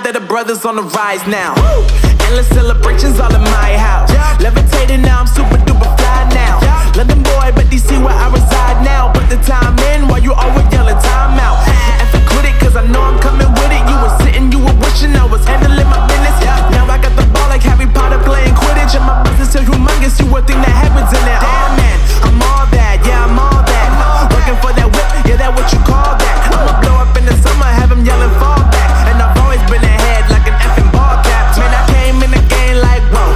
that the brothers on the rise now. Woo! Endless celebrations all in my house. Yeah. Levitating now, I'm super duper fly now. Yeah. London boy, but DC where I reside now. Put the time in while you always yelling time out. And quit it, cause I know I'm coming with it. You were sitting, you were wishing I was handling my business. Yeah. Now I got the ball like Harry Potter playing Quidditch. And my business is humongous, you would think that happens in there. Damn man, I'm all that, yeah I'm all that. Working for that whip, yeah that what you call that. I'ma blow up in the summer, have them yelling fall back. And I've always been ahead like an effing ball cap. Man, I came in the game like whoa.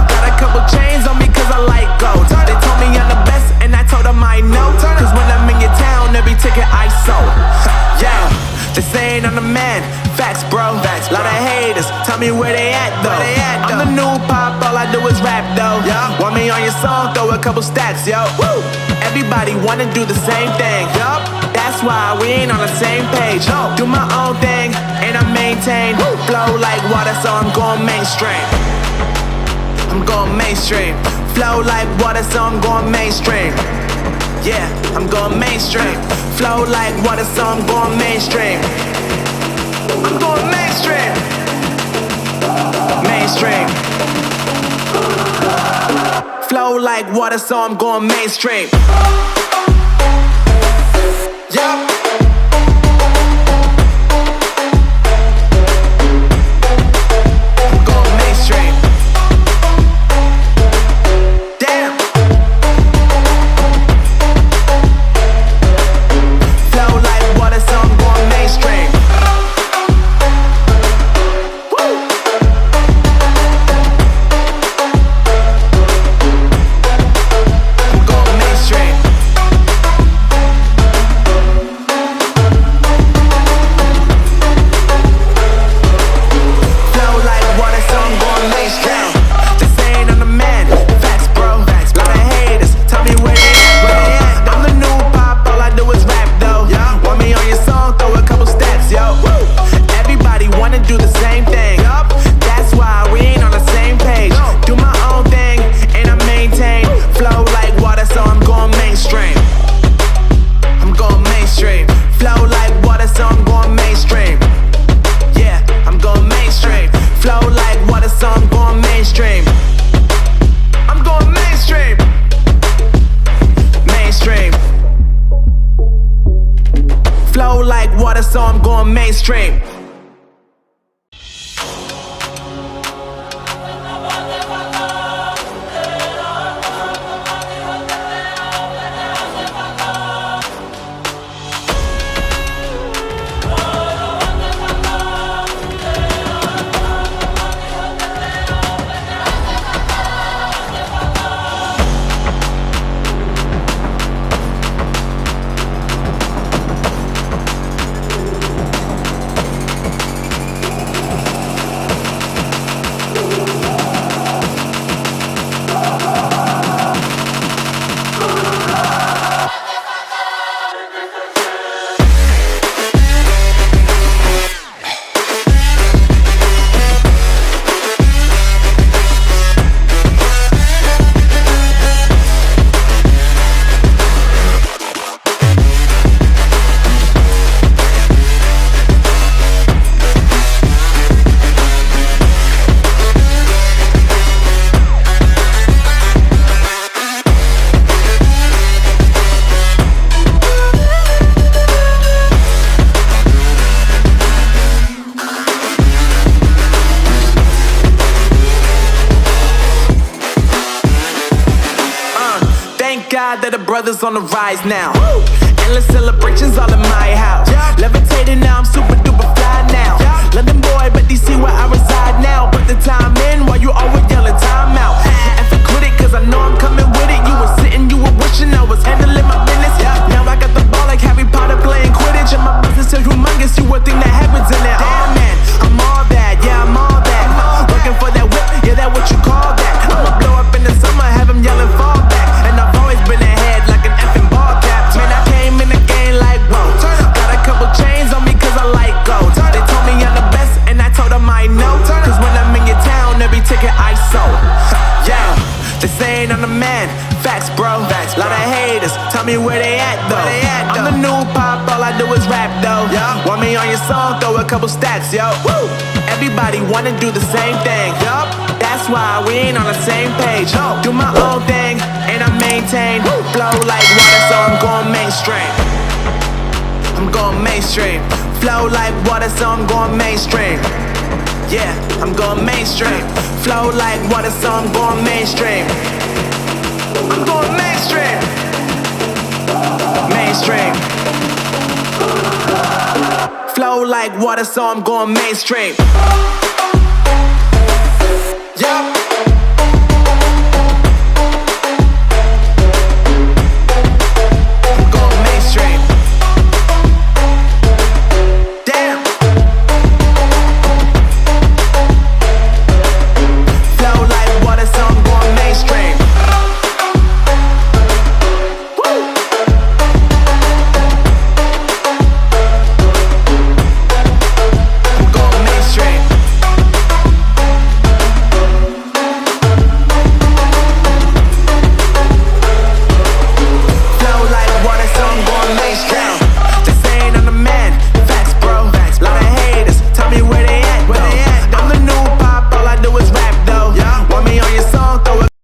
Got a couple chains on me cause I like gold. They told me I'm the best and I told them I know. Cause when I'm in your town, every ticket I sold. Yeah, they saying I'm the man. Facts bro, lot of haters, tell me where they at though. I'm the new pop, all I do is rap though. Want me on your song, throw a couple stacks, yo. Woo! Everybody wanna do the same thing, yup. That's why we ain't on the same page. Do my own thing, and I maintain. Flow like water, so I'm going mainstream. I'm going mainstream. Flow like water, so I'm going mainstream. Yeah, I'm going mainstream. Flow like water, so I'm going mainstream. I'm going mainstream. Mainstream. Flow like water, so I'm going mainstream. Yup. I'm going mainstream. Damn. Flow like water, so I'm going mainstream. So I'm going mainstream. God that the brothers on the rise now. Woo! Endless celebrations all in my house. Levitating now, I'm super duper fly now. London boy, but DC where I reside now. Put the time in while you always yelling time out. And quit it, cause I know I'm coming with it. You were sitting, you were wishing I was handling my business. Now I got the ball like Harry Potter playing Quidditch. And my business is humongous, you would think that happens in there. Damn man, I'm all that, yeah I'm all that. Working for that whip, yeah that what you call that. I'ma blow up in the summer, have them yelling fall back. And I've always been ahead like an effing ball cap. Man, I came in the game like whoa. Got a couple chains on me cause I like gold. They told me I'm the best and I told them I know. Cause when I'm in your town, every ticket I sold. Yeah, they saying I'm the man. Facts bro, lot of haters, tell me where they at though. I'm the new pop, all I do is rap though. Want me on your song, throw a couple stacks, yo. Woo! everybody wanna do the same thing. Yup, that's why we ain't on the same page. Do my own thing, and I maintain. Flow like water, so I'm going mainstream. I'm going mainstream. Flow like water, so I'm going mainstream. Yeah, I'm going mainstream. Flow like water, so I'm going mainstream. I'm going mainstream. Mainstream. Flow like water, so I'm going mainstream.